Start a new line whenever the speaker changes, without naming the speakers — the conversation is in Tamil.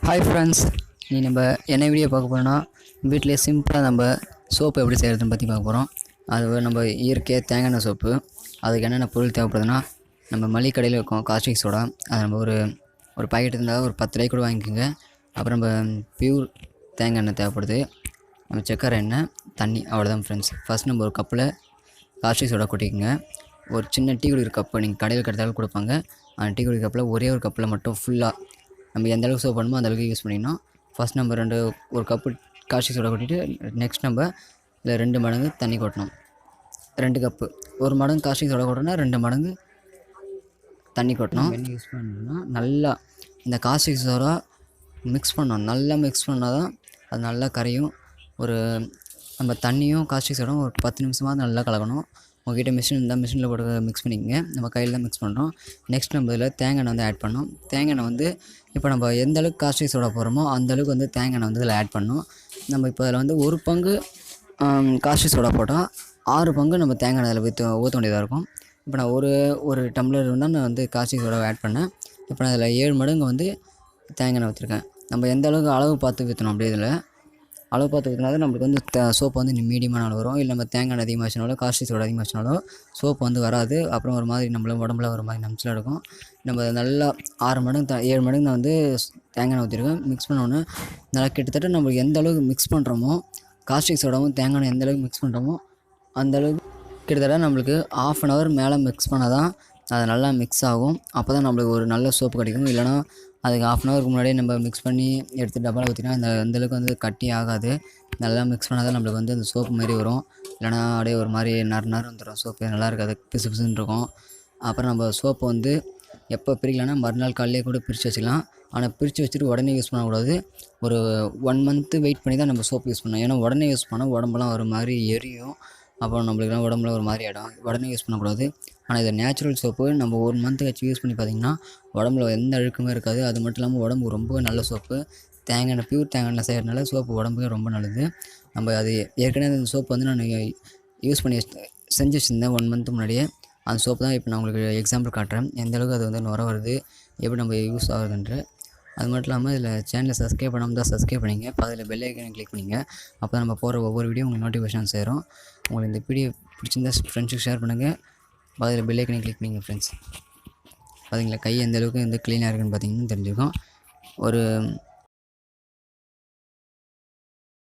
ஹாய் ஃப்ரெண்ட்ஸ், நீ நம்ம என்ன வீடியோ பார்க்க போகிறோன்னா வீட்டிலே சிம்பிளாக நம்ம சோப்பு எப்படி செய்கிறதுன்னு பற்றி பார்க்க போகிறோம். அது நம்ம இயற்கையாக தேங்காய் எண்ணெய் சோப்பு. அதுக்கு என்னென்ன பொருள் தேவைப்படுதுன்னா, நம்ம மளிகை கடையில் இருக்கும் காஸ்டிக் சோடா, அது நம்ம ஒரு பாக்கெட் இருந்தால் ஒரு 10 ரூபாய்க்கு கூட வாங்கிக்கோங்க. அப்புறம் நம்ம பியூர் தேங்காய் எண்ணெய் தேவைப்படுது, நம்ம சக்கரை எண்ணெய், தண்ணி, அவ்வளோதான் ஃப்ரெண்ட்ஸ். ஃபஸ்ட் நம்ம ஒரு கப்பில் காஸ்டிக் சோடா கொட்டிக்கோங்க. ஒரு சின்ன டீ குடிக்கிற கப்பு நீங்கள் கடையில் கிடைத்தாலும் கொடுப்பாங்க. அந்த டீ குடிக்கிற கப்பில் ஒரே ஒரு கப்பில் மட்டும் ஃபுல்லாக நம்ம எந்த அளவுக்கு சோப் பண்ணுமோ அந்த அளவுக்கு யூஸ் பண்ணிடணும். ஃபஸ்ட் நம்ம ஒரு கப்பு காஸ்டிக் சோடா கொட்டிட்டு நெக்ஸ்ட் நம்ம இதில் 2 மடங்கு தண்ணி கொட்டணும். 2 கப்பு, 1 மடங்கு காஸ்டிக் சோடா கொட்டணும்னா 2 மடங்கு தண்ணி கொட்டணும். என்ன யூஸ் பண்ணணும்னா நல்லா இந்த காஸ்டிக் சோடா மிக்ஸ் பண்ணணும். நல்லா மிக்ஸ் பண்ணால் தான் அது நல்லா கரையும். நம்ம தண்ணியும் காஸ்டிக் சோடாவும் ஒரு 10 நிமிஷமாக நல்லா கலக்கணும். உங்கள்கிட்ட மிஷின் இருந்தால் மிஷினில் போட்டு மிக்ஸ் பண்ணிக்கங்க. நம்ம கையில் தான் மிக்ஸ் பண்ணுறோம். நெக்ஸ்ட் நம்ம இதில் தேங்காய் எண்ணெய் ஆட் பண்ணோம். தேங்காய் எண்ணெய் இப்போ நம்ம எந்த அளவுக்கு காஸ்டிக் சோடா போடுறோமோ அந்த அளவுக்கு தேங்காய் எண்ணெய் இதில் ஆட் பண்ணணும். நம்ம இப்போ அதில் 1 பங்கு காஸ்டிக் சோடா போட்டால் 6 பங்கு நம்ம தேங்காய் எண்ணெய் அதில் ஊற்ற வேண்டியதாக இருக்கும். இப்போ நான் ஒரு டம்ளர் இருந்தால் நான் காஸ்டிக் சோடாவை ஆட் பண்ணேன். இப்போ நான் அதில் 7 மடங்கு தேங்காய் எண்ணெய் ஊற்றிருக்கேன். நம்ம எந்த அளவுக்கு அளவு பார்த்து ஊற்றணும். அப்படியே இதில் அளவு பார்த்து ஊற்றினா தான் நம்மளுக்கு சோப்பு மீடியமான அளவு வரும். இல்லை நம்ம தேங்காய் எண்ணெய் அதிகமாகினாலோ காஸ்டிக் சோடா அதிகமாகினாலோ சோப்பு வராது. அப்புறம் ஒரு மாதிரி உடம்புல ஒரு மாதிரி நம்பிச்சில் இருக்கும். நம்ம நல்லா 6 மடங்கு 7 மடங்கு நான் தேங்காய் எண்ணெய் ஊற்றிருக்கேன். மிக்ஸ் பண்ணோன்னே நல்லா கிட்டத்தட்ட நம்மளுக்கு எந்த அளவுக்கு மிக்ஸ் பண்ணுறோமோ, காஸ்டிக் சோடாவும் தேங்காய் எண்ணெய் எந்த அளவுக்கு மிக்ஸ் பண்ணுறோமோ அந்தளவுக்கு கிட்டத்தட்ட நம்மளுக்கு 1/2 hour மேலே மிக்ஸ் பண்ணால் தான் அது நல்லா மிக்ஸ் ஆகும். அப்போ தான் நம்மளுக்கு ஒரு நல்ல சோப்பு கிடைக்கும். இல்லைனா அதுக்கு 1/2 hourக்கு முன்னாடியே நம்ம மிக்ஸ் பண்ணி எடுத்து டப்பாவில் ஊற்றினா அந்தளவுக்கு கட்டி ஆகாது. நல்லா மிக்ஸ் பண்ணால் தான் நம்மளுக்கு அந்த சோப்பு மாதிரி வரும். இல்லைனா அப்படியே ஒரு மாதிரி நறு வந்துடும். சோப்பு நல்லா இருக்காது, பிசு பிசுன்னு இருக்கும். அப்புறம் நம்ம சோப்பு எப்போ பிரிக்கலாம்னா மறுநாள் காலையிலே கூட பிரித்து வச்சுக்கலாம். ஆனால் பிரித்து வச்சுட்டு உடனே யூஸ் பண்ணக்கூடாது. ஒரு 1 month வெயிட் பண்ணி தான் நம்ம சோப்பு யூஸ் பண்ணணும். ஏன்னா உடனே யூஸ் பண்ணால் உடம்புலாம் ஒரு மாதிரி எரியும். அப்புறம் நம்மளுக்குலாம் உடம்புல ஒரு மாதிரி ஆகிடும். உடனே யூஸ் பண்ணக்கூடாது. ஆனால் இது நேச்சுரல் சோப்பு. நம்ம 1 month கழிச்சு யூஸ் பண்ணி பார்த்திங்கன்னா உடம்புல எந்த அழுக்குமே இருக்காது. அது மட்டும் இல்லாமல் உடம்புக்கு ரொம்ப நல்ல சோப்பு. தேங்காய் எண்ணெய், பியூர் தேங்காய் எண்ணெய் செய்கிறதுனால சோப்பு உடம்புக்கு ரொம்ப நல்லது. நம்ம அது ஏற்கனவே அந்த சோப்பு நான் யூஸ் பண்ணி செஞ்சு வச்சுருந்தேன் 1 month முன்னாடியே. அந்த சோப்பு தான் இப்போ நான் உங்களுக்கு எக்ஸாம்பிள் காட்டுறேன், எந்த அளவுக்கு அது நுர வருது, எப்படி நம்ம யூஸ் ஆகுதுன்று. அது மட்டும் இல்லாமல் இதில் சேனலை சப்ஸ்கிரைப் பண்ணாமல் தான் சப்ஸ்கிரைப் பண்ணிங்க. அதில் பெல் ஐக்கானை கிளிக் பண்ணிங்க. அப்போ தான் நம்ம போகிற ஒவ்வொரு வீடியோ உங்களுக்கு நோட்டிஃபிகேஷன் சேரும். உங்களுக்கு இந்த வீடியோ பிடிச்சிருந்தா ஃப்ரெண்ட்ஸுக்கு ஷேர் பண்ணுங்கள். அதில் பெல் ஐக்கானை கிளிக் பண்ணிங்க ஃப்ரெண்ட்ஸ். அதுங்களா கை எந்த அளவுக்கு க்ளீனாக இருக்குன்னு பார்த்தீங்கன்னு தெரிஞ்சுக்கும்.